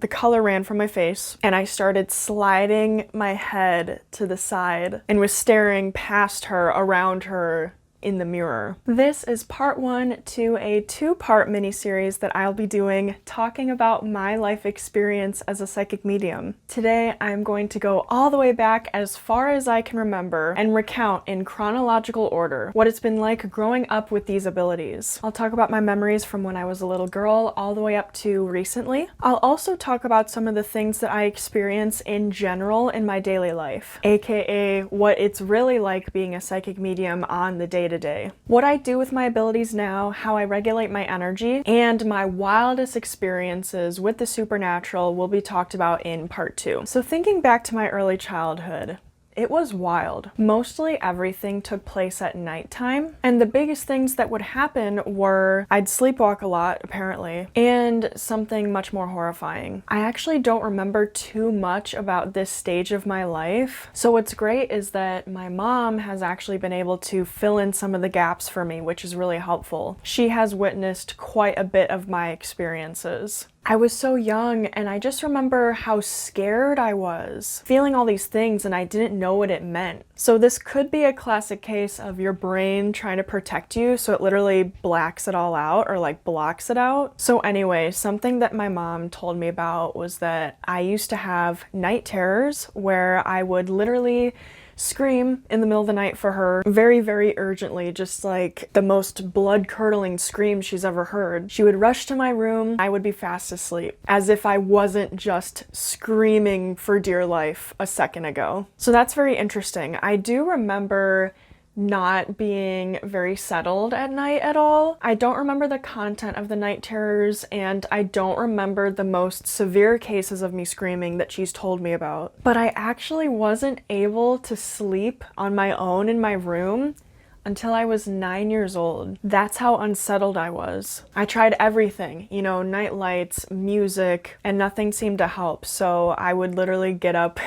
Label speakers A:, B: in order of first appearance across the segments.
A: The color ran from my face, and I started sliding my head to the side and was staring past her, around her, in the mirror. This is part one to a two-part mini-series that I'll be doing talking about my life experience as a psychic medium. Today I'm going to go all the way back as far as I can remember and recount in chronological order what it's been like growing up with these abilities. I'll talk about my memories from when I was a little girl all the way up to recently. I'll also talk about some of the things that I experience in general in my daily life, aka what it's really like being a psychic medium on the day-to-day. What I do with my abilities now, how I regulate my energy, and my wildest experiences with the supernatural will be talked about in part two. So thinking back to my early childhood, it was wild. Mostly everything took place at nighttime, and the biggest things that would happen were I'd sleepwalk a lot, apparently, and something much more horrifying. I actually don't remember too much about this stage of my life, so what's great is that my mom has actually been able to fill in some of the gaps for me, which is really helpful. She has witnessed quite a bit of my experiences. I was so young, and I just remember how scared I was, feeling all these things, and I didn't know what it meant. So this could be a classic case of your brain trying to protect you, so it literally blacks it all out, or like blocks it out. So anyway, something that my mom told me about was that I used to have night terrors where I would literally scream in the middle of the night for her very, very urgently, just like the most blood-curdling scream she's ever heard. She would rush to my room, I would be fast asleep, as if I wasn't just screaming for dear life a second ago. So that's very interesting. I do remember not being very settled at night at all. I don't remember the content of the night terrors, and I don't remember the most severe cases of me screaming that she's told me about. But I actually wasn't able to sleep on my own in my room until I was 9 years old. That's how unsettled I was. I tried everything, you know, night lights, music, and nothing seemed to help. So I would literally get up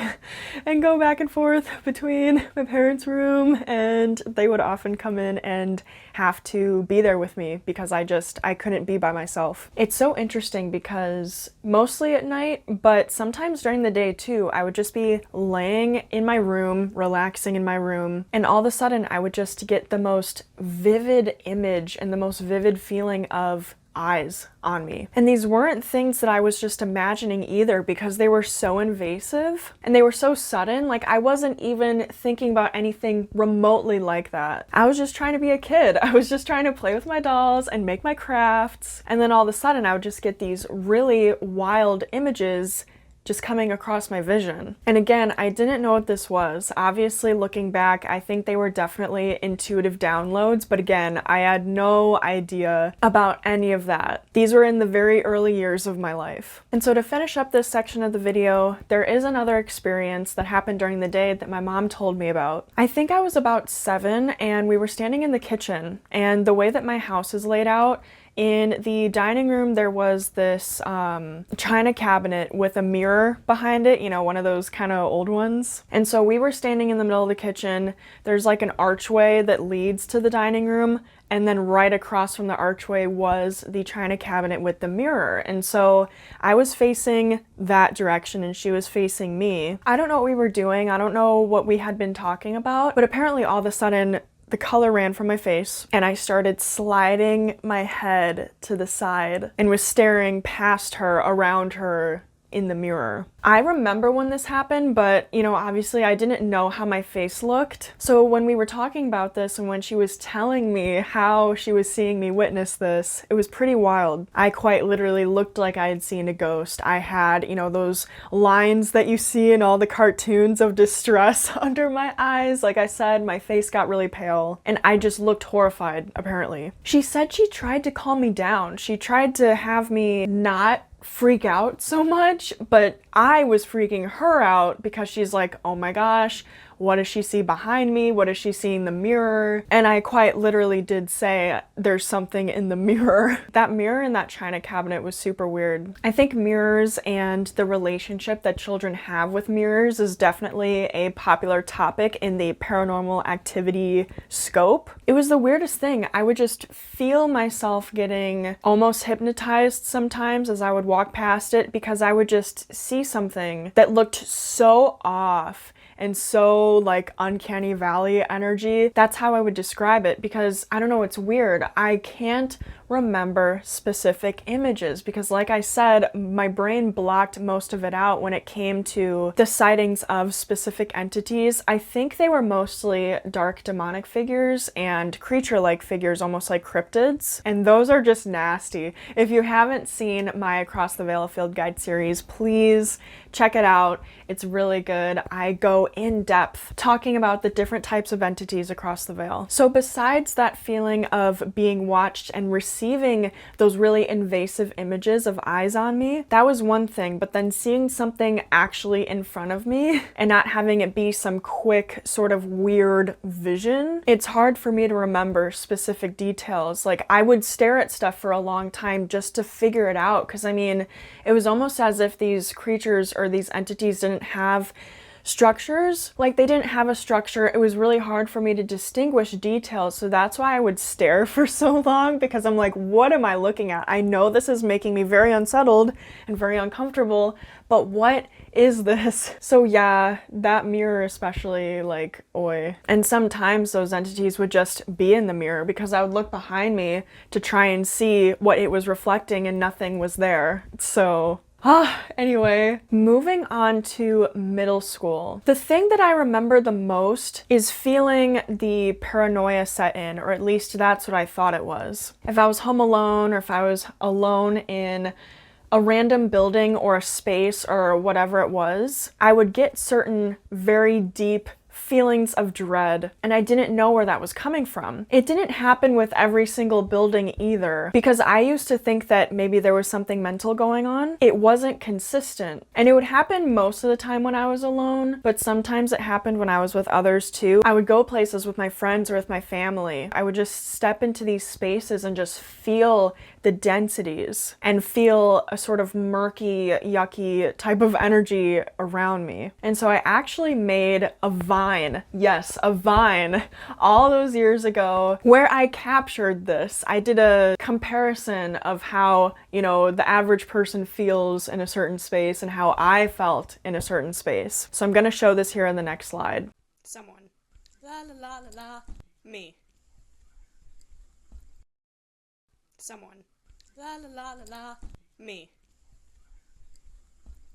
A: and go back and forth between my parents' room, and they would often come in and have to be there with me because I couldn't be by myself. It's so interesting because mostly at night, but sometimes during the day too, I would just be laying in my room, relaxing in my room, and all of a sudden I would just get the most vivid image and the most vivid feeling of eyes on me. And these weren't things that I was just imagining either, because they were so invasive and they were so sudden. Like, I wasn't even thinking about anything remotely like that. I was just trying to be a kid. I was just trying to play with my dolls and make my crafts. And then all of a sudden I would just get these really wild images just coming across my vision. And again, I didn't know what this was. Obviously, looking back, I think they were definitely intuitive downloads, but again, I had no idea about any of that. These were in the very early years of my life. And so to finish up this section of the video, there is another experience that happened during the day that my mom told me about. I think I was about 7, and we were standing in the kitchen, and the way that my house is laid out, in the dining room, there was this china cabinet with a mirror behind it, you know, one of those kind of old ones. And so we were standing in the middle of the kitchen. There's like an archway that leads to the dining room, and then right across from the archway was the china cabinet with the mirror. And so I was facing that direction and she was facing me. I don't know what we were doing. I don't know what we had been talking about, but apparently all of a sudden the color ran from my face, and I started sliding my head to the side and was staring past her, around her, in the mirror. I remember when this happened, but you know, obviously I didn't know how my face looked. So when we were talking about this and when she was telling me how she was seeing me witness this, it was pretty wild. I quite literally looked like I had seen a ghost. I had, you know, those lines that you see in all the cartoons of distress under my eyes. Like I said, my face got really pale and I just looked horrified, apparently. She said she tried to calm me down. She tried to have me not freak out so much, but I was freaking her out because she's like, oh my gosh, what does she see behind me? What does she see in the mirror? And I quite literally did say, there's something in the mirror. That mirror in that china cabinet was super weird. I think mirrors and the relationship that children have with mirrors is definitely a popular topic in the paranormal activity scope. It was the weirdest thing. I would just feel myself getting almost hypnotized sometimes as I would walk past it, because I would just see something that looked so off and so like uncanny valley energy. That's how I would describe it, because I don't know, it's weird. I can't remember specific images because, like I said, my brain blocked most of it out when it came to the sightings of specific entities. I think they were mostly dark demonic figures and creature-like figures, almost like cryptids, and those are just nasty. If you haven't seen my Across the Veil Field Guide series, please check it out. It's really good. I go in depth talking about the different types of entities across the veil. So besides that feeling of being watched and receiving those really invasive images of eyes on me, that was one thing, but then seeing something actually in front of me and not having it be some quick sort of weird vision, it's hard for me to remember specific details. Like, I would stare at stuff for a long time just to figure it out, because I mean, it was almost as if these creatures or these entities didn't have structures. Like, they didn't have a structure. It was really hard for me to distinguish details, so that's why I would stare for so long, because I'm like, what am I looking at? I know this is making me very unsettled and very uncomfortable, but what is this? So yeah, that mirror especially, like, oi. And sometimes those entities would just be in the mirror because I would look behind me to try and see what it was reflecting and nothing was there. So anyway, moving on to middle school. The thing that I remember the most is feeling the paranoia set in, or at least that's what I thought it was. If I was home alone, or if I was alone in a random building or a space or whatever it was, I would get certain very deep feelings of dread, and I didn't know where that was coming from. It didn't happen with every single building either, because I used to think that maybe there was something mental going on. It wasn't consistent, and it would happen most of the time when I was alone, but sometimes it happened when I was with others too. I would go places with my friends or with my family. I would just step into these spaces and just feel the densities and feel a sort of murky, yucky type of energy around me. And so I actually made a vine, yes, a vine, all those years ago where I captured this. I did a comparison of how, you know, the average person feels in a certain space and how I felt in a certain space. So I'm gonna show this here in the next slide.
B: Someone. La la la la la. Me. Someone. La la la la la. Me.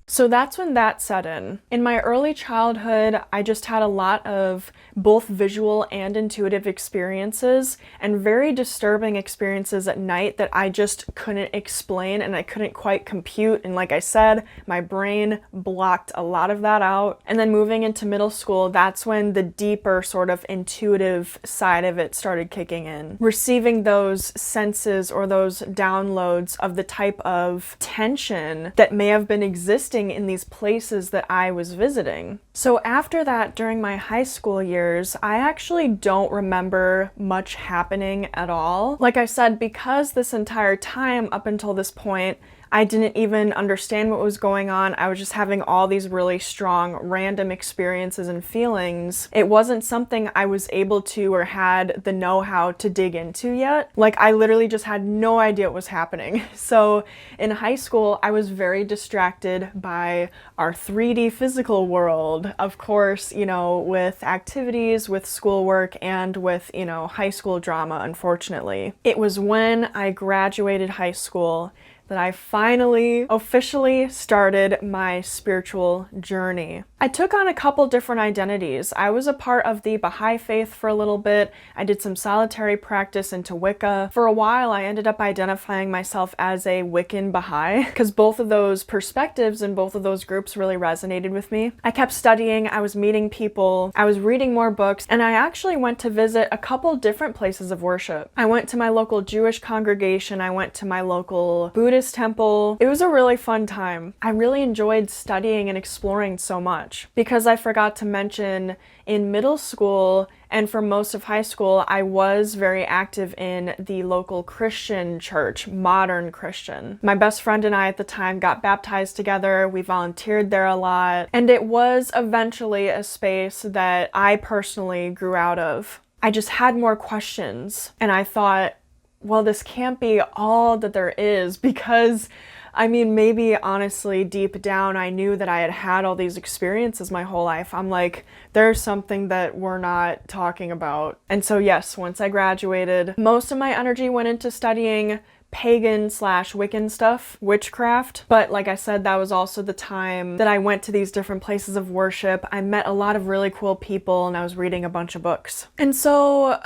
A: So that's when that set in. In my early childhood, I just had a lot of both visual and intuitive experiences, and very disturbing experiences at night that I just couldn't explain and I couldn't quite compute. And like I said, my brain blocked a lot of that out. And then moving into middle school, that's when the deeper sort of intuitive side of it started kicking in. Receiving those senses or those downloads of the type of tension that may have been existing in these places that I was visiting. So after that, during my high school years, I actually don't remember much happening at all. Like I said, because this entire time up until this point, I didn't even understand what was going on. I was just having all these really strong random experiences and feelings. It wasn't something I was able to or had the know-how to dig into yet. Like, I literally just had no idea what was happening. So in high school, I was very distracted by our 3D physical world. Of course, you know, with activities, with schoolwork, and with, you know, high school drama, unfortunately. It was when I graduated high school that I finally officially started my spiritual journey. I took on a couple different identities. I was a part of the Baha'i faith for a little bit. I did some solitary practice into Wicca. For a while, I ended up identifying myself as a Wiccan Baha'i because both of those perspectives and both of those groups really resonated with me. I kept studying, I was meeting people, I was reading more books, and I actually went to visit a couple different places of worship. I went to my local Jewish congregation, I went to my local Buddhist Buddhist temple. It was a really fun time. I really enjoyed studying and exploring so much. Because I forgot to mention, in middle school and for most of high school, I was very active in the local Christian church, modern Christian. My best friend and I at the time got baptized together. We volunteered there a lot. And it was eventually a space that I personally grew out of. I just had more questions, and I thought, well, this can't be all that there is, because I mean, maybe honestly, deep down, I knew that I had had all these experiences my whole life. I'm like, there's something that we're not talking about. And so yes, once I graduated, most of my energy went into studying pagan / Wiccan stuff, witchcraft. But like I said, that was also the time that I went to these different places of worship. I met a lot of really cool people, and I was reading a bunch of books. And so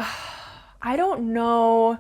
A: I don't know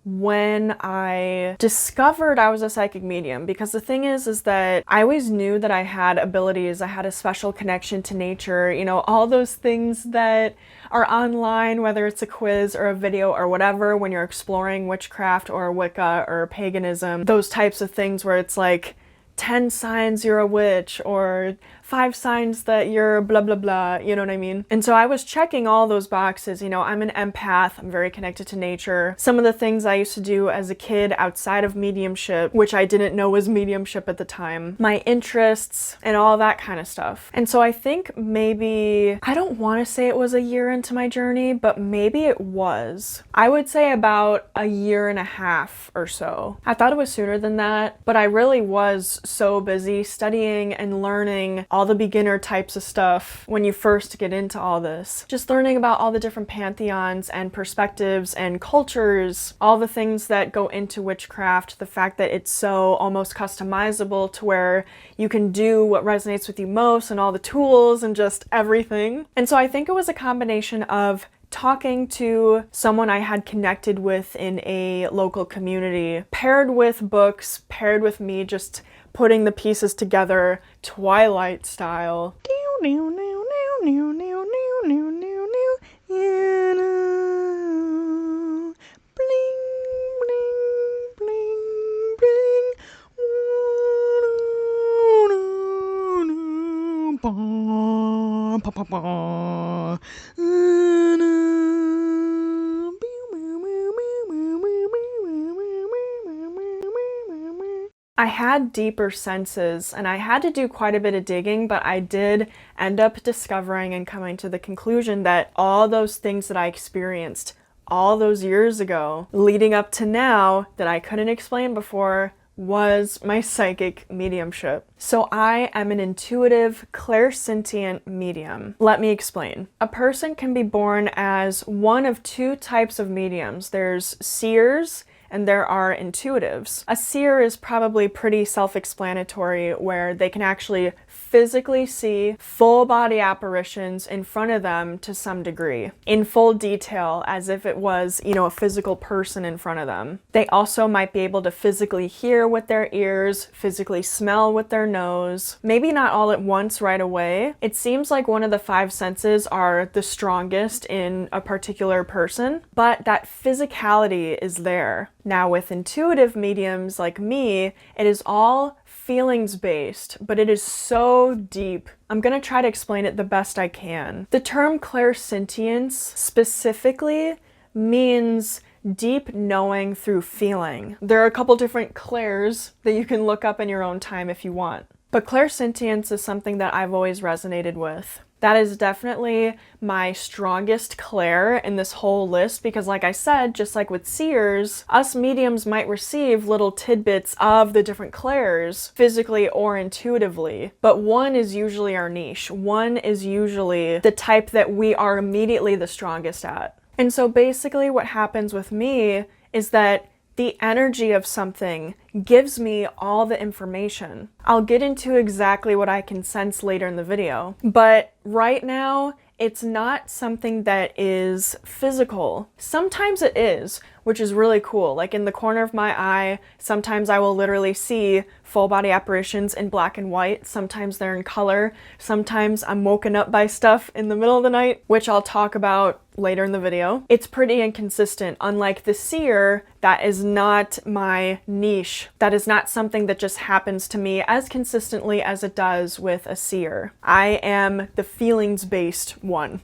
A: when I discovered I was a psychic medium, because the thing is that I always knew that I had abilities. I had a special connection to nature, you know, all those things that are online, whether it's a quiz or a video or whatever, when you're exploring witchcraft or Wicca or paganism, those types of things where it's like 10 signs you're a witch, or 5 signs that you're blah blah blah, you know what I mean? And so I was checking all those boxes. You know, I'm an empath, I'm very connected to nature. Some of the things I used to do as a kid outside of mediumship, which I didn't know was mediumship at the time, my interests and all that kind of stuff. And so I think maybe, I don't want to say it was a year into my journey, but maybe it was. I would say about a year and a half or so. I thought it was sooner than that, but I really was so busy studying and learning all the beginner types of stuff when you first get into all this. Just learning about all the different pantheons and perspectives and cultures, all the things that go into witchcraft, the fact that it's so almost customizable to where you can do what resonates with you most, and all the tools and just everything. And so I think it was a combination of talking to someone I had connected with in a local community, paired with books, paired with me just putting the pieces together Twilight style. I had deeper senses, and I had to do quite a bit of digging, but I did end up discovering and coming to the conclusion that all those things that I experienced all those years ago, leading up to now, that I couldn't explain before, was my psychic mediumship. So I am an intuitive, clairsentient medium. Let me explain. A person can be born as one of 2 types of mediums. There's seers and there are intuitives. A seer is probably pretty self-explanatory, where they can actually physically see full body apparitions in front of them to some degree, in full detail, as if it was, you know, a physical person in front of them. They also might be able to physically hear with their ears, physically smell with their nose, maybe not all at once right away. It seems like one of the 5 senses are the strongest in a particular person, but that physicality is there. Now, with intuitive mediums like me, it is all feelings based, but it is so deep. I'm gonna try to explain it the best I can. The term clairsentience specifically means deep knowing through feeling. There are a couple different clairs that you can look up in your own time if you want. But clairsentience is something that I've always resonated with. That is definitely my strongest clair in this whole list, because like I said, just like with seers, us mediums might receive little tidbits of the different clairs, physically or intuitively, but one is usually our niche. One is usually the type that we are immediately the strongest at. And so basically what happens with me is that the energy of something gives me all the information. I'll get into exactly what I can sense later in the video, but right now, it's not something that is physical. Sometimes it is. which is really cool. Like in the corner of my eye, sometimes I will literally see full body apparitions in black and white. Sometimes they're in color. Sometimes I'm woken up by stuff in the middle of the night, which I'll talk about later in the video. It's pretty inconsistent. Unlike the seer, that is not my niche. That is not something that just happens to me as consistently as it does with a seer. I am the feelings-based one.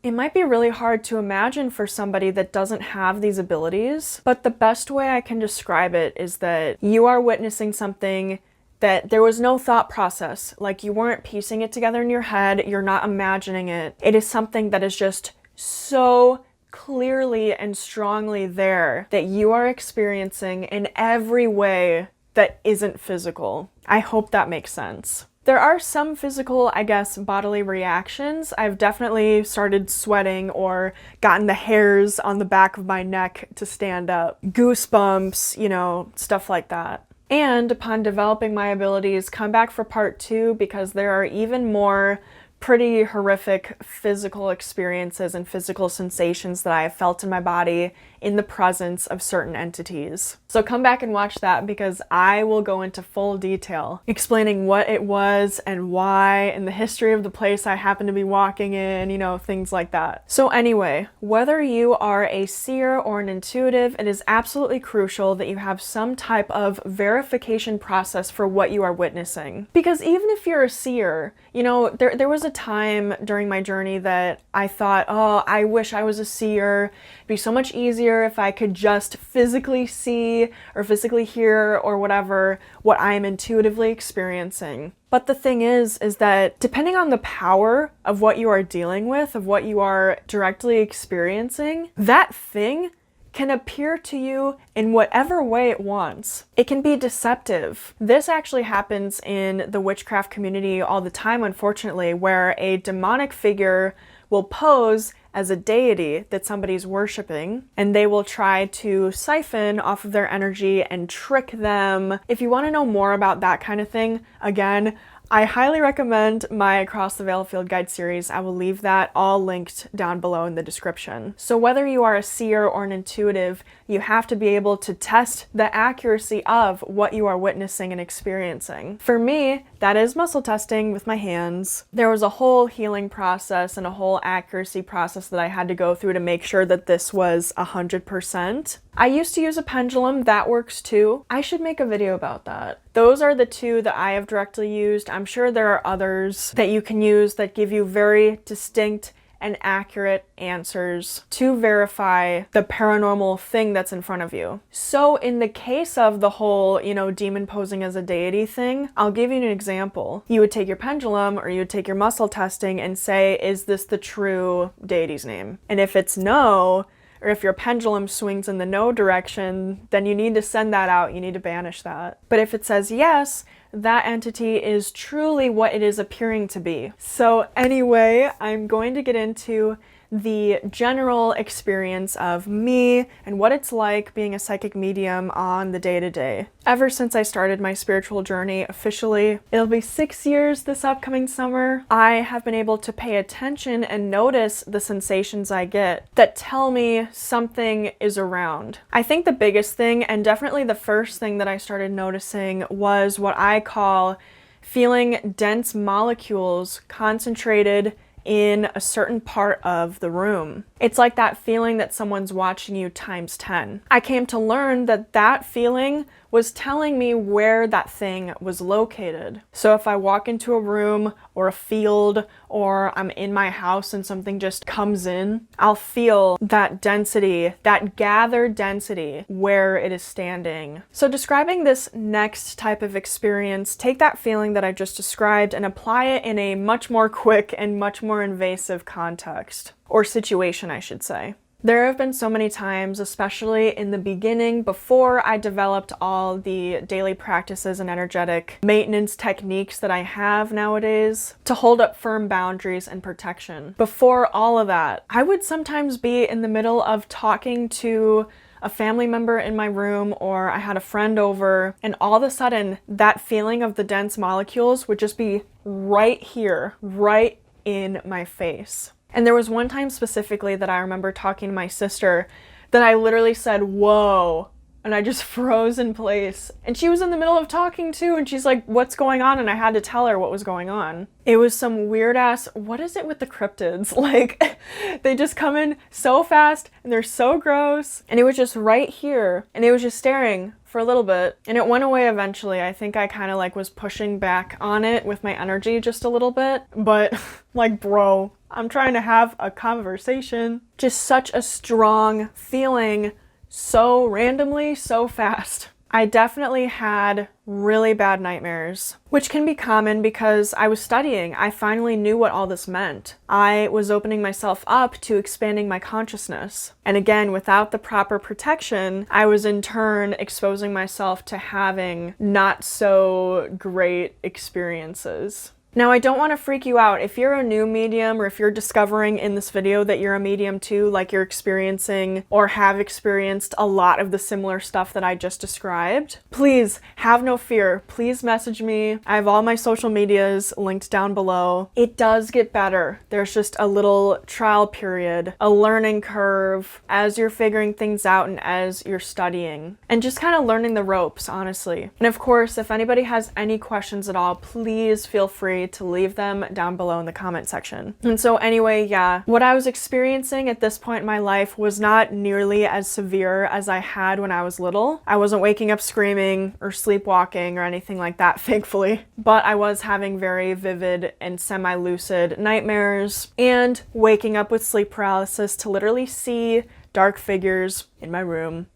A: It might be really hard to imagine for somebody that doesn't have these abilities, but the best way I can describe it is that you are witnessing something that there was no thought process. Like you weren't piecing it together in your head, you're not imagining it. It is something that is just so clearly and strongly there that you are experiencing in every way that isn't physical. I hope that makes sense. There are some physical, I guess, bodily reactions. I've definitely started sweating or gotten the hairs on the back of my neck to stand up. Goosebumps, you know, stuff like that. And upon developing my abilities, come back for part 2 because there are even more pretty horrific physical experiences and physical sensations that I have felt in my body in the presence of certain entities. So come back and watch that because I will go into full detail explaining what it was and why and the history of the place I happen to be walking in, you know, things like that. So anyway, whether you are a seer or an intuitive, it is absolutely crucial that you have some type of verification process for what you are witnessing. Because even if you're a seer, you know, there was a time during my journey that I thought, oh, I wish I was a seer. It'd be so much easier if I could just physically see or physically hear or whatever what I am intuitively experiencing. But the thing is that depending on the power of what you are dealing with, of what you are directly experiencing, that thing can appear to you in whatever way it wants. It can be deceptive. This actually happens in the witchcraft community all the time, unfortunately, where a demonic figure will pose as a deity that somebody's worshiping, and they will try to siphon off of their energy and trick them. If you want to know more about that kind of thing, again, I highly recommend my Across the Veilfield Guide series. I will leave that all linked down below in the description. So whether you are a seer or an intuitive, you have to be able to test the accuracy of what you are witnessing and experiencing. For me, that is muscle testing with my hands. There was a whole healing process and a whole accuracy process that I had to go through to make sure that this was 100%. I used to use a pendulum, that works too. I should make a video about that. Those are the two that I have directly used. I'm sure there are others that you can use that give you very distinct and accurate answers to verify the paranormal thing that's in front of you. So in the case of the whole, you know, demon posing as a deity thing, I'll give you an example. You would take your pendulum or you would take your muscle testing and say, is this the true deity's name? And if it's no, or if your pendulum swings in the no direction, then you need to send that out, you need to banish that. But if it says yes, that entity is truly what it is appearing to be. So anyway, I'm going to get into the general experience of me and what it's like being a psychic medium on the day-to-day. Ever since I started my spiritual journey officially, it'll be 6 years this upcoming summer, I have been able to pay attention and notice the sensations I get that tell me something is around. I think the biggest thing, and definitely the first thing that I started noticing, was what I call feeling dense molecules concentrated in a certain part of the room. It's like that feeling that someone's watching you times 10. I came to learn that that feeling was telling me where that thing was located. So if I walk into a room or a field or I'm in my house and something just comes in, I'll feel that density, that gathered density where it is standing. So describing this next type of experience, take that feeling that I just described and apply it in a much more quick and much more invasive context, or situation, I should say. There have been so many times, especially in the beginning, before I developed all the daily practices and energetic maintenance techniques that I have nowadays to hold up firm boundaries and protection. Before all of that, I would sometimes be in the middle of talking to a family member in my room, or I had a friend over, and all of a sudden that feeling of the dense molecules would just be right here, right in my face. And there was one time specifically that I remember talking to my sister Then I literally said, whoa. And I just froze in place. And she was in the middle of talking too, and she's like, what's going on? And I had to tell her what was going on. It was some weird ass, what is it with the cryptids? Like, they just come in so fast and they're so gross. And it was just right here, and it was just staring for a little bit, and it went away eventually. I think I kind of like was pushing back on it with my energy just a little bit, but like, bro, I'm trying to have a conversation. Just such a strong feeling, so randomly, so fast. I definitely had really bad nightmares, which can be common because I was studying. I finally knew what all this meant. I was opening myself up to expanding my consciousness. And again, without the proper protection, I was in turn exposing myself to having not so great experiences. Now, I don't want to freak you out. If you're a new medium, or if you're discovering in this video that you're a medium too, like you're experiencing or have experienced a lot of the similar stuff that I just described, please have no fear. Please message me. I have all my social medias linked down below. It does get better. There's just a little trial period, a learning curve as you're figuring things out and as you're studying, and just kind of learning the ropes, honestly. And of course, if anybody has any questions at all, please feel free to leave them down below in the comment section. And so anyway, yeah, what I was experiencing at this point in my life was not nearly as severe as I had when I was little. I wasn't waking up screaming or sleepwalking or anything like that, thankfully, but I was having very vivid and semi-lucid nightmares and waking up with sleep paralysis to literally see dark figures in my room.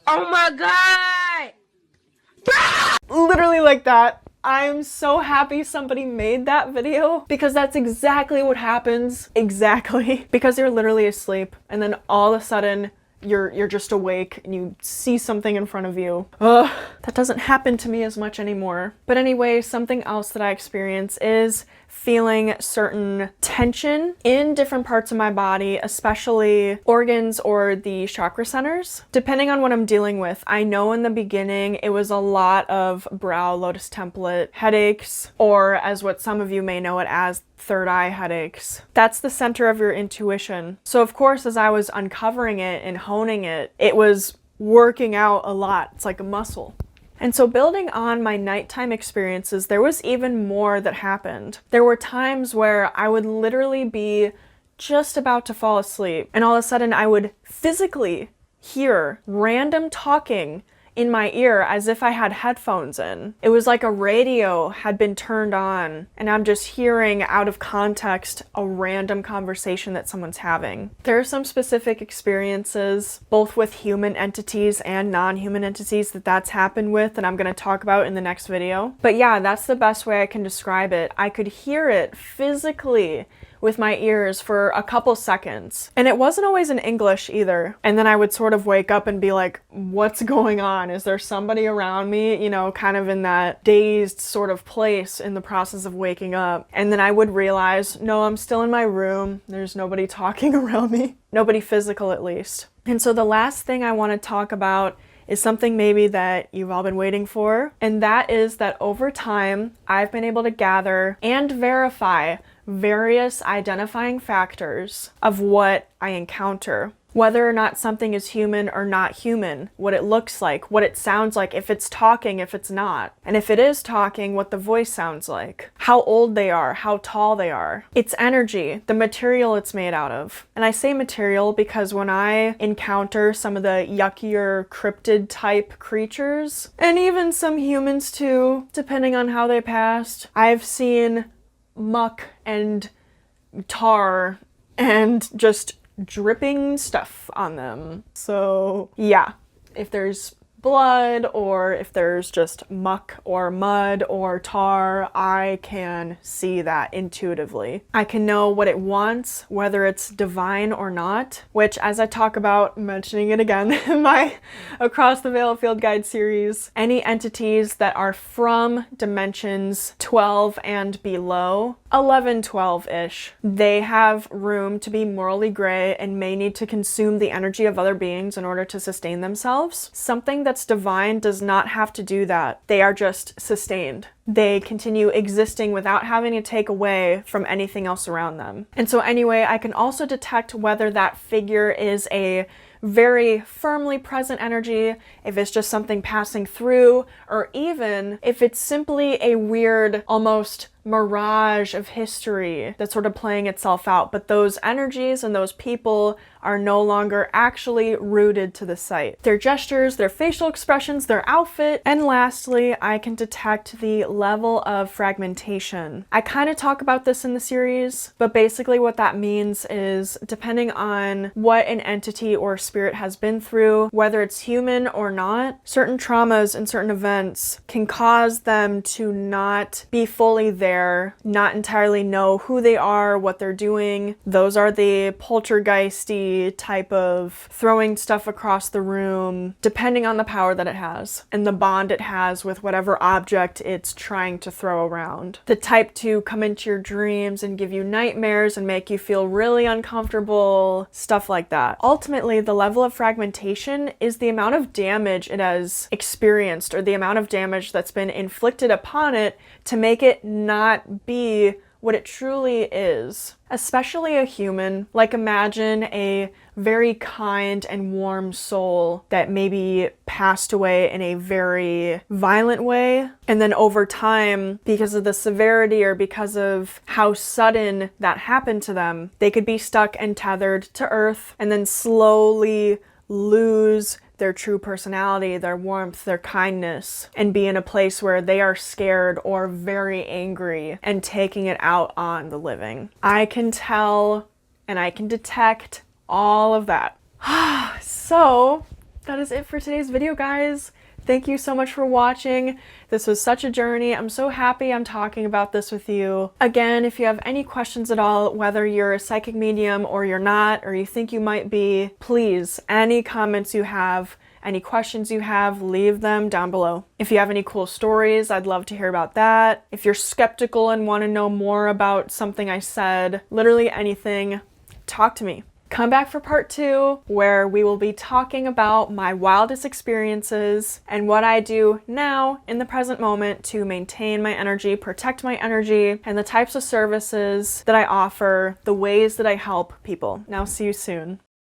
C: Oh my god!
A: Literally like that. I'm so happy somebody made that video, because that's exactly what happens. Exactly. Because you're literally asleep and then all of a sudden you're just awake and you see something in front of you. Ugh, that doesn't happen to me as much anymore. But anyway, something else that I experience is feeling certain tension in different parts of my body, especially organs or the chakra centers. Depending on what I'm dealing with, I know in the beginning it was a lot of brow lotus template headaches, or as what some of you may know it as, third eye headaches. That's the center of your intuition. So of course, as I was uncovering it and honing it, it was working out a lot. It's like a muscle. And so building on my nighttime experiences, there was even more that happened. There were times where I would literally be just about to fall asleep, and all of a sudden I would physically hear random talking in my ear as if I had headphones in. It was like a radio had been turned on and I'm just hearing out of context a random conversation that someone's having. There are some specific experiences, both with human entities and non-human entities, that's happened with, and I'm going to talk about in the next video. But yeah, that's the best way I can describe it. I could hear it physically with my ears for a couple seconds. And it wasn't always in English either. And then I would sort of wake up and be like, what's going on? Is there somebody around me? You know, kind of in that dazed sort of place in the process of waking up. And then I would realize, no, I'm still in my room. There's nobody talking around me. Nobody physical, at least. And so the last thing I want to talk about is something maybe that you've all been waiting for. And that is that over time, I've been able to gather and verify various identifying factors of what I encounter. Whether or not something is human or not human, what it looks like, what it sounds like, if it's talking, if it's not. And if it is talking, what the voice sounds like. How old they are, how tall they are. Its energy, the material it's made out of. And I say material because when I encounter some of the yuckier cryptid type creatures, and even some humans too, depending on how they passed, I've seen muck and tar and just dripping stuff on them. So yeah, if there's blood or if there's just muck or mud or tar, I can see that intuitively. I can know what it wants, whether it's divine or not, which, as I talk about, mentioning it again in my Across the Veil Field Guide series, any entities that are from dimensions 12 and below, 11, 12-ish, they have room to be morally gray and may need to consume the energy of other beings in order to sustain themselves. Something that's divine does not have to do that. They are just sustained. They continue existing without having to take away from anything else around them. And so anyway, I can also detect whether that figure is a very firmly present energy, if it's just something passing through, or even if it's simply a weird, almost mirage of history that's sort of playing itself out, but those energies and those people are no longer actually rooted to the site. Their gestures, their facial expressions, their outfit, and lastly, I can detect the level of fragmentation. I kind of talk about this in the series, but basically what that means is depending on what an entity or spirit has been through, whether it's human or not, certain traumas and certain events can cause them to not be fully there, not entirely know who they are, what they're doing. Those are the poltergeisty type of throwing stuff across the room, depending on the power that it has and the bond it has with whatever object it's trying to throw around. The type to come into your dreams and give you nightmares and make you feel really uncomfortable, stuff like that. Ultimately, the level of fragmentation is the amount of damage it has experienced or the amount of damage that's been inflicted upon it to make it not be what it truly is. Especially a human. Like, imagine a very kind and warm soul that maybe passed away in a very violent way, and then over time, because of the severity or because of how sudden that happened to them, they could be stuck and tethered to earth and then slowly lose their true personality, their warmth, their kindness, and be in a place where they are scared or very angry and taking it out on the living. I can tell and I can detect all of that. So that is it for today's video, guys. Thank you so much for watching. This was such a journey. I'm so happy I'm talking about this with you. Again, if you have any questions at all, whether you're a psychic medium or you're not, or you think you might be, please, any comments you have, any questions you have, leave them down below. If you have any cool stories, I'd love to hear about that. If you're skeptical and want to know more about something I said, literally anything, talk to me. Come back for part 2, where we will be talking about my wildest experiences and what I do now in the present moment to maintain my energy, protect my energy, and the types of services that I offer, the ways that I help people. Now, see you soon.